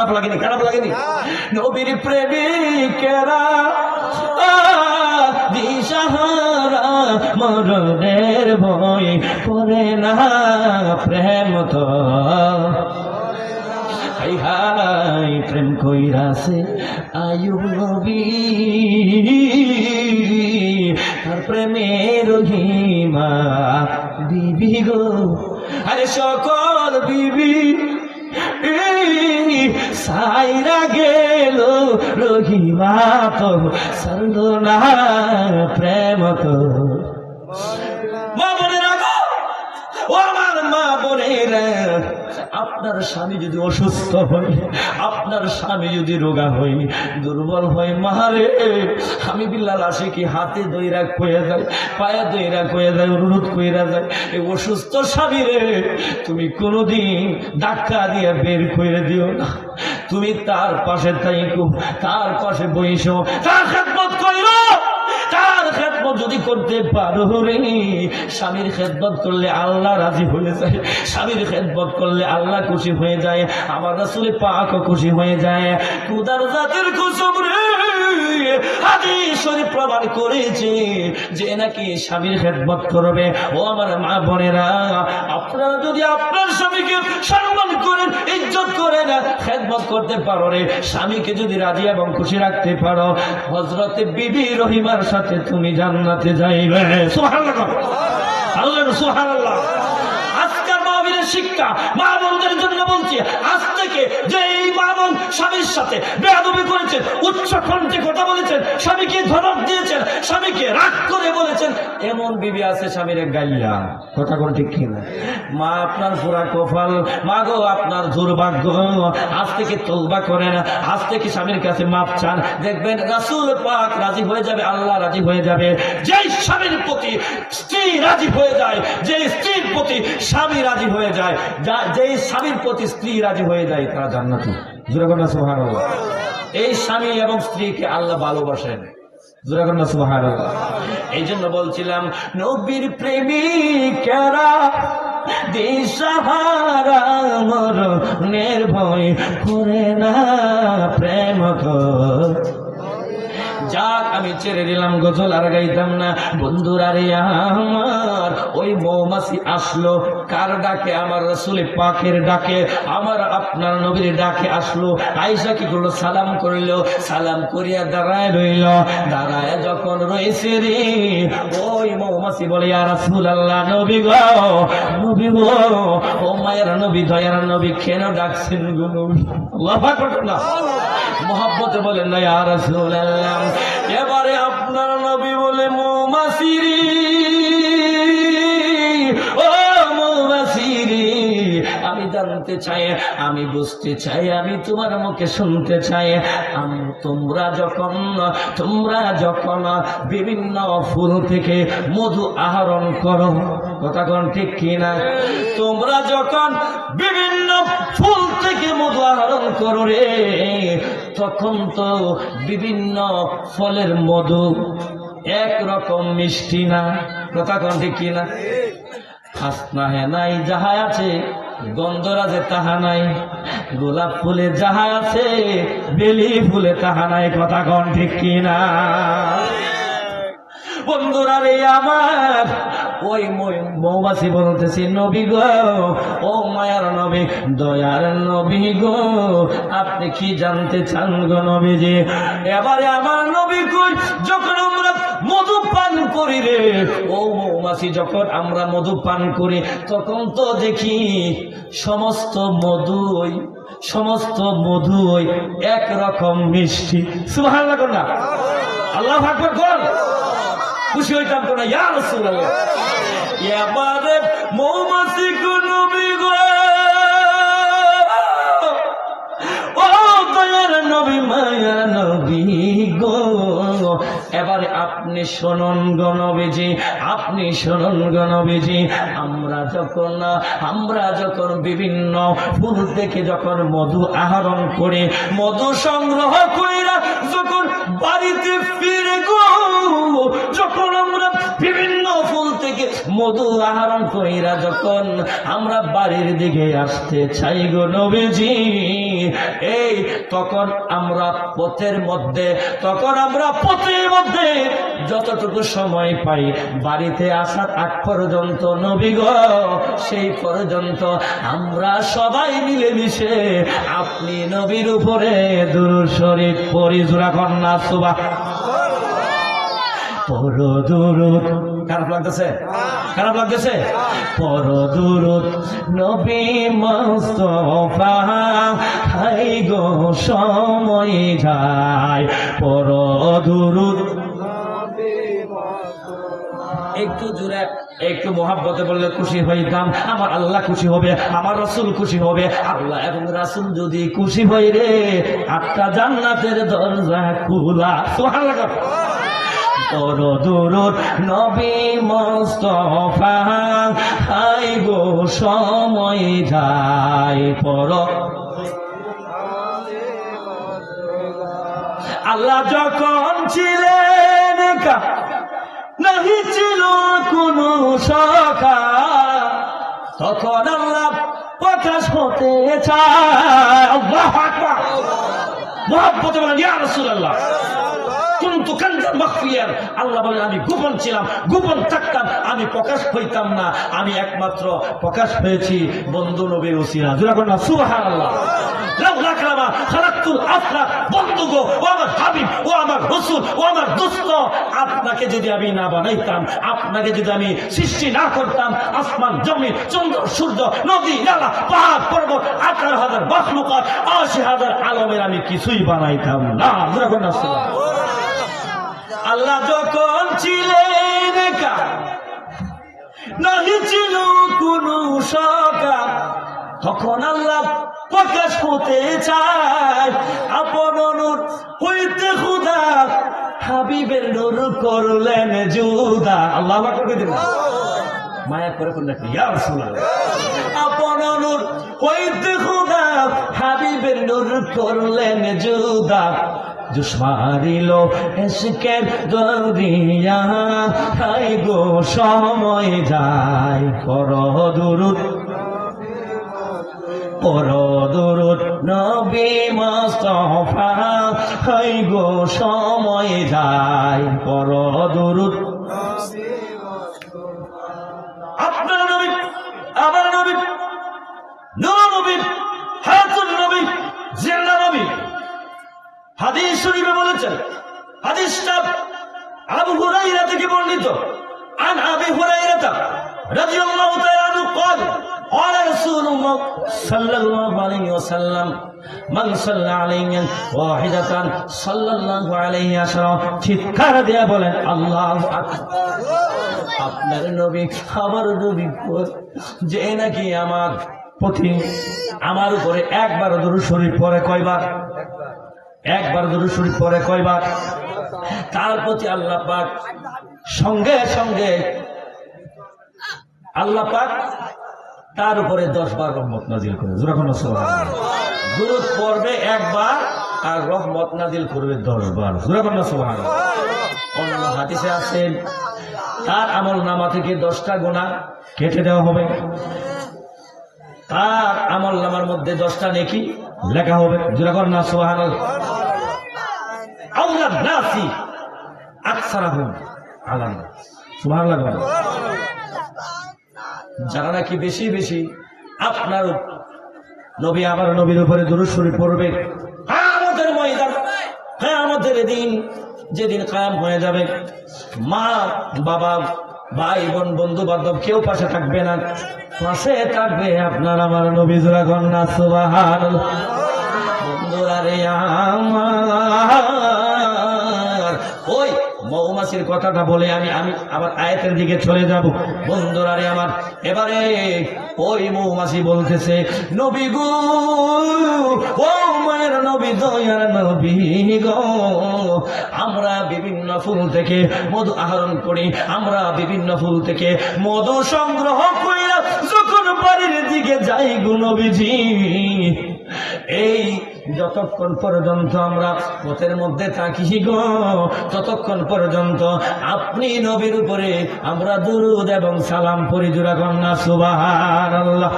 খারাপ লাগেনি? খারাপ লাগেনি? নবীর প্রেমিকেরা দিশাহারা মরণের ভয় করে না প্রেম তো হাই হাই প্রেম কইরাছে আয়ুব নবী তার প্রেমের রহিমা বিবি গো আরে সকল বিবি সাইরা গেল রহিমা তো সরল না প্রেম তো মা বোনেরা গো, ও আমার মা বোনেরা, আপনার স্বামী যদি অসুস্থ হয়, আপনার স্বামী যদি রোগা হয়, দুর্বল হয়, মারে আমি বিল্লাল আশিকি হাতে দইরা কয়ে যায়, পায়ে দইরা কয়ে যায়, অনুরোধ কইরা যায়, এই অসুস্থ স্বামী রে তুমি কোনোদিন ধাক্কা দিয়ে বের করে দিও না। তুমি তার পাশে থাইকো, তার পাশে বইসো, তার খেদমত কইরো। তার খেদমত যদি করতে পারো রে, স্বামীর খেদমত করলে আল্লাহ রাজি হয়ে যায়, স্বামীর খেদমত করলে আল্লাহ খুশি হয়ে যায়, আমার রাসূল পাক খুশি হয়ে যায়। খুদার জাতের কসম রে, হাদিস শরীফ প্রমাণ করেছে যে নাকি স্বামীর খেদমত করবে। ও আমার মা বোনেরা, আপনারা যদি আপনার স্বামীকে সম্মান করেন, ইজ্জত করেন, খেদমত করতে পারো রে, স্বামীকে যদি রাজি এবং খুশি রাখতে পারো, হযরতে বিবি রহিমার সাথে তুমি জান্নাতে যাইবে। সুবহানাল্লাহ, আল্লাহ সুবহানাল্লাহ। আজকের মাহফিলের শিক্ষা মা বোনদের জন্য বলছি, আজ থেকে যে এই মা বোন স্বামীর সাথে বেয়াদবি করেছেন, উচ্চ কণ্ঠে কথা বলেছেন, স্বামীকে ধমক দিয়েছেন, স্বামীকে রাগ করে বলেছেন, এমন বিবি আছে স্বামীর গাইয়া কথা কোন ঠিক কিনা? মা আপনার পুরা কপাল, মা গো আপনার দুর্ভাগ্য। আজ থেকে তওবা করেন, আজ থেকে স্বামীর কাছে মাপ চান, দেখবেন রাসূল পাক রাজি হয়ে যাবে, আল্লাহ রাজি হয়ে যাবে। যেই স্বামীর প্রতি স্ত্রী রাজি হয়ে যায়, যে স্ত্রীর প্রতি স্বামী রাজি হয়ে যায়, যেই স্বামীর প্রতি স্ত্রী রাজি হয়ে যায়, তারা জান্নাতি। জোরে বলেন সুবহানাল্লাহ। এই স্বামী এবং স্ত্রীকে আল্লাহ ভালোবাসেন। জোরে বলেন সুবহানাল্লাহ। এই জন্য বলছিলাম, নবীর প্রেমিকেরা দিশাহারা মরণের ভয় করে না প্রেম কর। যাক, আমি ছেড়ে দিলাম, গজল আর গাইতাম না। বন্ধুরা রে আমার, ওই মৌমাছি আসলো কার ডাকে? আমার রাসূল পাকের ডাকে, আমার আপনার নবীর ডাকে আসলো। আয়েশা কি করলো? সালাম করলো, সালাম করিয়া দাঁড়ায় রইল। দাঁড়ায় যখন রয়েছে রে, ওই মৌমাছি বলে, ইয়া রাসূলুল্লাহ, নবী গো, নবী গো, ও মায়ের নবী, দয়ার নবী, কেন ডাকছেন গো নবী? আল্লাহু আকবার। মোহাব্বতে বলেন না ইয়া রাসূলুল্লাহ। এবারে আপনার নবী বলে, মৌমাছি রে, ও মৌমাছি রে, আমি জানতে চাই, আমি বুঝতে চাই, আমি তোমার মুখে শুনতে চাই, তোমরা যখন বিভিন্ন ফুল থেকে মধু আহরণ করো, কথা কোন ঠিক কিনা? তোমরা যখন বিভিন্ন ফুল থেকে মধু আহরণ করো রে, তখন তো বিভিন্ন ফলের মধু একরকম মিষ্টি না, কথা কোন ঠিক কিনা? হাসনা হে নাই যাহা আছে, গন্ধরাজে তাহা নাই, গোলাপ ফুলে যাহা আছে, বেলি ফুলে তাহা নাই, কথা কোন ঠিক কিনা? বন্ধুরা রে আমার, ওই মৌমাছি বলতেছি, নবী গো, ও মায়ার নবী, দয়ার নবী গো, আপনি কি জানতে চান গো নবীজি? এবারে আমার নবী কই, যখন আমরা মধু পান করি রে, ও মৌমাছি, যখন আমরা মধু পান করি, তখন তো দেখি সমস্ত মধু একরকম মিষ্টি। সুবহানাল্লাহ না? আল্লাহু আকবার বল। খুশি হইতাম তো না ইয়া রাসূলুল্লাহ। এবারে মৌমাছি গো, নবী গো, ও দয়ার নবী, মায়ার নবী গো, এবারে আপনি শুনুন গো নবীজি, আপনি শুনুন গো নবীজি, আমরা যখন বিভিন্ন ফুল থেকে যখন মধু আহরণ করে, মধু সংগ্রহ কইরা যখন বাড়িতে ফিরে গো, যখন আমরা বিভিন্ন ফুল থেকে মধু আহরণ কইরা যখন আমরা বাড়ির দিকে আসতে চাই গো নবীজি, এই তখন আমরা পথের মধ্যে যতটুকু সময় পাই বাড়িতে আসার আগ পর্যন্ত নবী গো, সেই পর্যন্ত আমরা সবাই মিলেমিশে আপনি নবীর উপরে দুরূদ শরীফ পড়ি। জোরা কন্যা সুবহানাল্লাহ। পড়ো দুরূদ। খারাপ লাগতেছে? পড়ো দুরূদ নবী মুস্তাফা, হাই গো সময় যায়। পড়ো দুরূদ। একটু জোরে একটু মোহাব্বতে বললে খুশি হইতাম, আমার আল্লাহ খুশি হবে, আমার রাসূল খুশি হবে। আল্লাহ এবং রাসূল যদি খুশি হয় রে, 8টা জান্নাতের দরজা খোলা। সুবহানাল্লাহ। পড়ো দুরূদ নবী মুস্তাফা, হাই গো সময় যায়। পড়ো। আল্লাহ যখন ছিলেন একা, নাহি ছিল কোনো শাখা, তখন আল্লাহ প্রকাশ হতে চায়। আল্লাহু আকবার। মুহাব্বতে বলেন ইয়া রাসূলুল্লাহ। কুনতু কানজান মাখফিয়ান। আল্লাহ বলেন আমি গোপন ছিলাম, গোপন থাকতাম, আমি প্রকাশ হইতাম না। আমি একমাত্র প্রকাশ হয়েছি বন্ধু নবীর উসিলা। জোরে বলেন না সুবহানাল্লাহ। লাউলা কালামা খালাকতুল আফলাক। বন্ধু গো, ও আমার হাবিব, ও আমার রাসূল, ও আমার দোস্ত, আপনাকে যদি আমি না বানাইতাম, আপনাকে যদি আমি সৃষ্টি না করতাম, আসমান জমিন চন্দ্র সূর্য নদী নালা পাহাড় পর্বত 18,000 মাখলুকাত 80,000 আলমের আমি কিছুই বানাইতাম না। জোরে বলেন না সুবহানাল্লাহ। আল্লাহ যখন ছিলেন একা, নাহি ছিল কোনো শাখা, তখন আল্লাহ প্রকাশ হতে চায় আপন নূর হইতে খুদা, হাবিবের নূর করলেন জুদা। আল্লাহ করে দিলেন মায়া করে করলেন ইয়া রাসূলুল্লাহ। আপন নূর হইতে খুদা, হাবিবের নূর করলেন জুদা। জুসমারিল এসকের দরিয়া, হাই গো সময় যায়। পড়ো দুরূদ, পড়ো দুরূদ নবী মুস্তাফা, হাই গো সময় যায়। পড়ো দুরূদ। আপনার নবী, আমার নবী, নূর নবী, হায়াতুন নবী, জিন্দা নবী হাদিস শরীফে বলেছেন। হাদিসটা আবু হুরায়রা থেকে বর্ণিত। আন আবি হুরায়রা রাদিয়াল্লাহু তাআলা আনহু قال قال رسول الله صلى الله عليه وسلم من صلى عليه واحدة صلى الله عليه عشرة। চিৎকার দিয়ে বলেন আল্লাহু আকবার। আপনার নবী, আমার নবী যে নাকি আমার প্রতি আমার উপরে একবার দুরূদ শরীফ পড়ে, কয়বার? একবার দুরূদ শরীফ পড়ে কয়বার? তার প্রতি আল্লাহ পাক সঙ্গে সঙ্গে আল্লাহ পাক তার উপরে 10 বার রহমত নাজিল করে। যখন দুরূদ পড়বে একবার আর রহমত নাজিল করবে 10 বার। যখন সুবহানাল্লাহ। অন্য হাদিসে আছে তার আমল নামা থেকে 10টা গুনাহ কেটে দেওয়া হবে, তার আমল নামার মধ্যে 10টা নেকি লেখা হবে। যখন সুবহানাল্লাহ। আউলান নাসি আকসারহুম আলান নাস। সুবহানাল্লাহ। যারা নাকি বেশি বেশি আপনার নবী আমার নবীর উপরে দুরূদ শরীফ পড়বে, কিয়ামতের ময়দান, কিয়ামতের দিন যেদিন কায়াম হয়ে যাবে, মা বাবা ভাই বোন বন্ধু বান্ধব কেউ পাশে থাকবে না, পাশে থাকবে আপনার আমার নবী। জোরে কন্যা সুবহানাল্লাহ। বন্ধুরা রে আমার, ওই মৌমাছির কথাটা বলে আমি আবার আয়াতের দিকে চলে যাব। বন্ধুরা রে আমার, এবারে ওই মৌমাছি বলতেছে নবী গো, ও মায়ের নবী, দয়ার নবী গো, আমরা বিভিন্ন ফুল থেকে মধু আহরণ করি, আমরা বিভিন্ন ফুল থেকে মধু সংগ্রহ কইরা যখন বাড়ির দিকে যাই গো নবীজি, এই যতক্ষণ পর্যন্ত আমরা পথের মধ্যে থাকি গো, ততক্ষণ পর্যন্ত আপনি নবীর উপরে আমরা দুরূদ এবং সালাম পড়ি। জোরে কন্যা সুবহানাল্লাহ।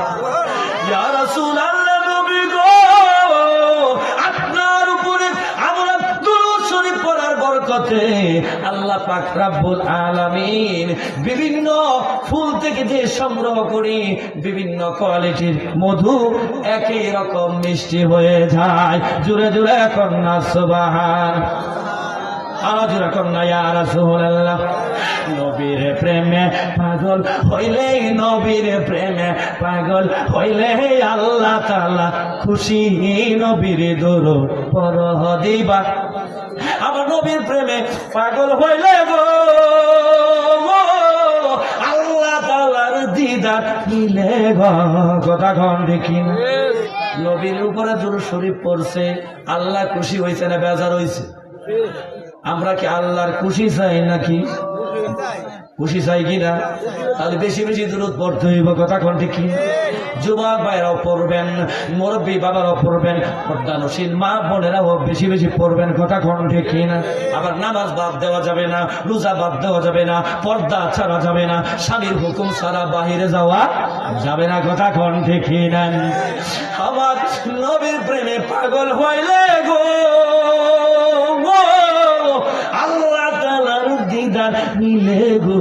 ইয়া রাসূলুল্লাহ, নবী গো পাক রব্বুল আলামিন বিভিন্ন ফুল থেকে যে সংগ্রহ করি বিভিন্ন কোয়ালিটির মধু একই রকম মিষ্টি হয়ে যায়। জোরে জোরে কন্যা সুবহান, আরো জোরে কন্যা ইয়া রাসূলুল্লাহ। নবীর প্রেমে পাগল হইলে, নবীর প্রেমে পাগল হইলে আল্লাহ তাআলা খুশি। নবীর দরুদ পড়হ দিবা, আমার নবীর প্রেমে পাগল হইলে গো আল্লাহ তাআলার দিদার মিলে গো। কথা কোন দেখি না, নবীর উপরে দুরূদ শরীফ পড়ছে, আল্লাহ খুশি হইছে না বেজার হইছে? আমরা কি আল্লাহর খুশি চাই নাকি? খুশি চাই কিনা? তাহলে বেশি বেশি দূরত পড়তে হইব। কথা কোন ঠিক? যুবক ভাইরাও পড়বেন, মুরব্বী বাবারাও পড়বেন, পর্দানশীল মা বোনেরাও বেশি বেশি পড়বেন। কথা কোন ঠিক কিনা? আবার নামাজ বাদ দেওয়া যাবে না, রোজা বাদ দেওয়া যাবে না, পর্দা ছাড়া যাবে না, স্বামীর হুকুম ছাড়া বাহিরে যাওয়া যাবে না। কথা কোন ঠিক কিনা? আমার নবীর প্রেমে পাগল হইলে গো আল্লাহ তাআলার দিদার মিলে গো।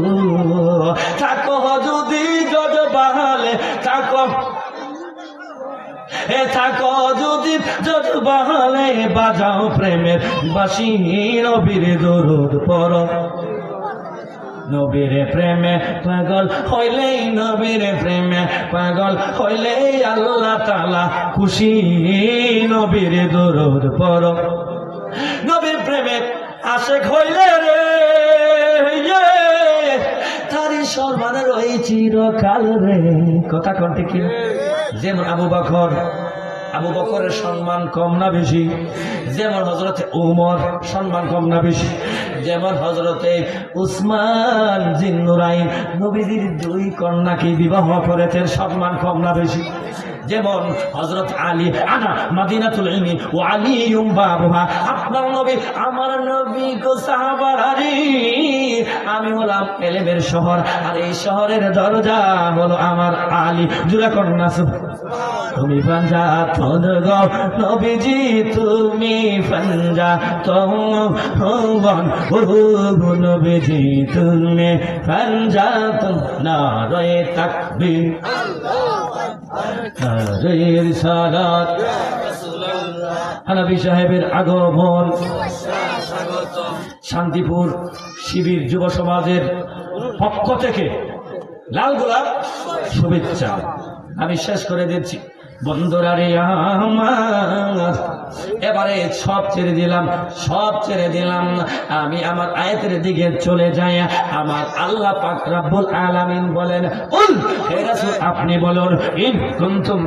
থাকো যদি যত বাহালে থাকো, থাকো যদি যত বাহালে বাজাও প্রেমের বাঁশি। নবীর দরুদ পড়ো, নবীর প্রেমে পাগল হইলেই, নবীর প্রেমে পাগল হইলেই আল্লাহ তাআলা খুশি। নবীর দরুদ পড়ো, নবীর প্রেমে আশেক হইলে রে তারি সম্মানের ওই চিরকাল রে। কথা কোনটি কি? যেমন আবু বকর, আবু বকরের সম্মান কম না বেশি? যেমন হযরতে উমর সম্মান কম না বেশি? যেমন হযরতে উসমান জিন্নুরাইন নবীজির দুই কন্যাকে বিবাহ করেছেন, সম্মান কম না বেশি? যেমন হযরত আলী, আনা মাদিনাতুল ইলমি ওয়া আলিয়ুম বাবুহা, আপনার নবী আমার নবী গো সাহাবারে, আমি হলাম ইলমের শহর আর এই শহরের দরজা হলো আমার আলী। জুরা কন্যা তুমি পাঞ্জা তোর গো নবীজি, তুমি পাঞ্জা তোন ও নবীজি, তুমি পাঞ্জা তোন। নারায়ে তাকবীর, হানাফি সাহেবের আগমন। শান্তিপুর শিবির যুব সমাজের পক্ষ থেকে লাল গোলাপ শুভেচ্ছা। আমি শেষ করে দিচ্ছি। বন্ধুরা রে আমার, এবারে সব ছেড়ে দিলাম, সব ছেড়ে দিলাম। আমি আমার আয়াতের দিকে চলে যাই। আমার আল্লাহ পাক রব্বুল আলামিন বলেন, কুল হে রাসূল আপনি বলুন, ইন কুনতুম